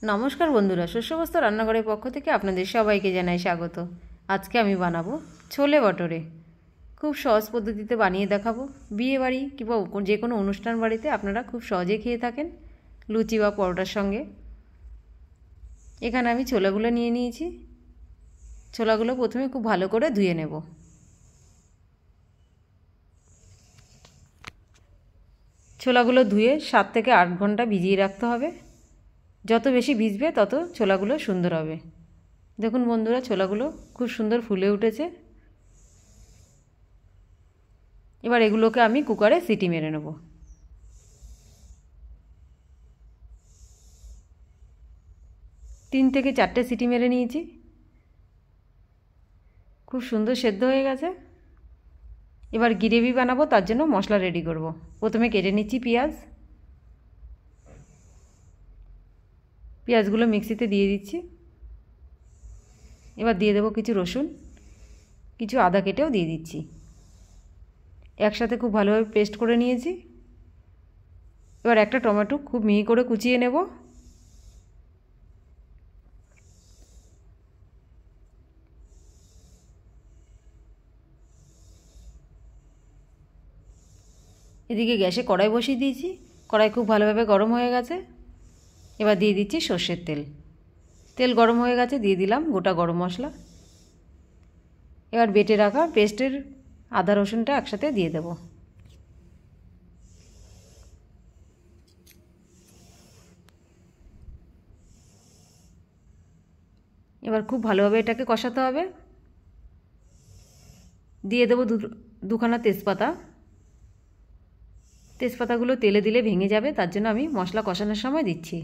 নমস্কার বন্ধুরা, শস্যবস্ত্র রান্নাঘরের পক্ষ থেকে আপনাদের সবাইকে জানাই স্বাগত। আজকে আমি বানাবো ছোলে বটরে। খুব সহজ পদ্ধতিতে বানিয়ে দেখাবো। বিয়ে বাড়ি কিংবা যে কোনো অনুষ্ঠান বাড়িতে আপনারা খুব সহজে খেয়ে থাকেন লুচি বা পরোটার সঙ্গে। এখানে আমি ছোলাগুলো নিয়ে নিয়েছি। ছোলাগুলো প্রথমে খুব ভালো করে ধুয়ে নেব। ছোলাগুলো ধুয়ে 7 থেকে 8 ঘন্টা ভিজিয়ে রাখতে হবে। যত বেশি ভিজবে তত ছোলাগুলো সুন্দর হবে। দেখুন বন্ধুরা, ছোলাগুলো খুব সুন্দর ফুলে উঠেছে। এবার এগুলোকে আমি কুকারে সিটি মেরে নেব। তিন থেকে চারটে সিটি মেরে নিয়েছি। খুব সুন্দর সেদ্ধ হয়ে গেছে। এবার গ্রেভি বানাবো, তার জন্য মশলা রেডি করব। প্রথমে কেটে নিচ্ছি পেঁয়াজগুলো মিক্সিতে দিয়ে দিচ্ছি। এবার দিয়ে দেবো কিছু রসুন, কিছু আদা কেটেও দিয়ে দিচ্ছি। একসাথে খুব ভালোভাবে পেস্ট করে নিয়েছি। এবার একটা টমেটো খুব মিহি করে কুচিয়ে নেব। এদিকে গ্যাসে কড়াই বসিয়ে দিয়েছি। কড়াই খুব ভালোভাবে গরম হয়ে গেছে। এবার দিয়ে দিচ্ছি সর্ষের তেল। তেল গরম হয়ে গেছে, দিয়ে দিলাম গোটা গরম মশলা। এবার বেটে রাখা পেস্টের আদা রসুনটা একসাথে দিয়ে দেব। এবার খুব ভালোভাবে এটাকে কষাতে হবে। দিয়ে দেবো দুখানা তেজপাতা। তেজপাতাগুলো তেলে দিলে ভেঙে যাবে, তার জন্য আমি মশলা কষানোর সময় দিচ্ছি।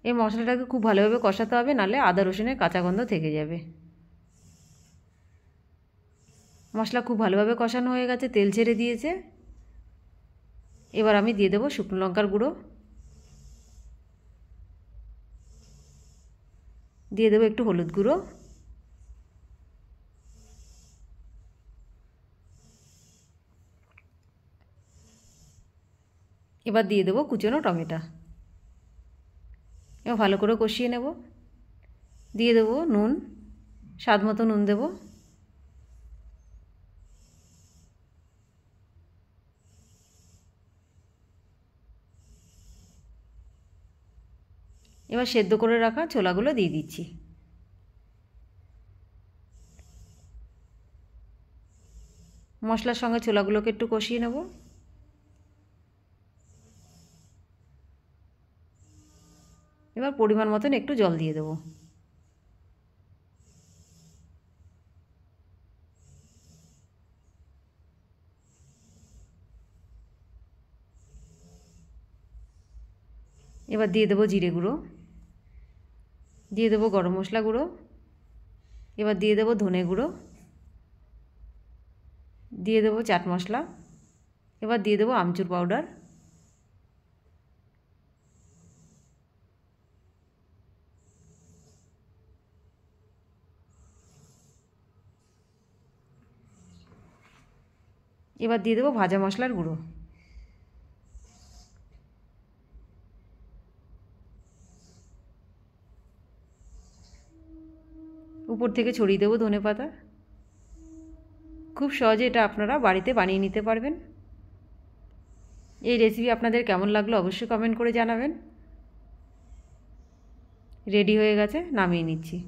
এই মশলাটাকে খুব ভালোভাবে কষাতে হবে, নাহলে আদা রসুনের কাঁচা গন্ধ থেকে যাবে। মশলা খুব ভালোভাবে কষানো হয়ে গেছে, তেল ছেড়ে দিয়েছে। এবার আমি দিয়ে দেবো শুকনো লঙ্কার গুঁড়ো, দিয়ে দেবো একটু হলুদ গুঁড়ো, এবার দিয়ে দেবো কুচনো টমেটো। এবার ভালো করে কষিয়ে নেব। দিয়ে দেবো নুন, স্বাদ মতো নুন দেব। এবার সেদ্ধ করে রাখা ছোলাগুলো দিয়ে দিচ্ছি। মশলার সঙ্গে ছোলাগুলোকে একটু কষিয়ে নেব। এবার পরিমাণ মতন একটু জল দিয়ে দেবো। এবার দিয়ে দেবো জিরে গুঁড়ো, দিয়ে দেবো গরম মশলা গুঁড়ো, এবার দিয়ে দেবো ধনে গুঁড়ো, দিয়ে দেবো চাট মশলা, এবার দিয়ে দেবো আমচুর পাউডার। এবার দিয়ে দেবো ভাজা মশলার গুঁড়ো। উপর থেকে ছড়িয়ে দেবো ধনেপাতা। খুব সহজে এটা আপনারা বাড়িতে বানিয়ে নিতে পারবেন। এই রেসিপি আপনাদের কেমন লাগলো অবশ্যই কমেন্ট করে জানাবেন। রেডি হয়ে গেছে, নামিয়ে নিচ্ছি।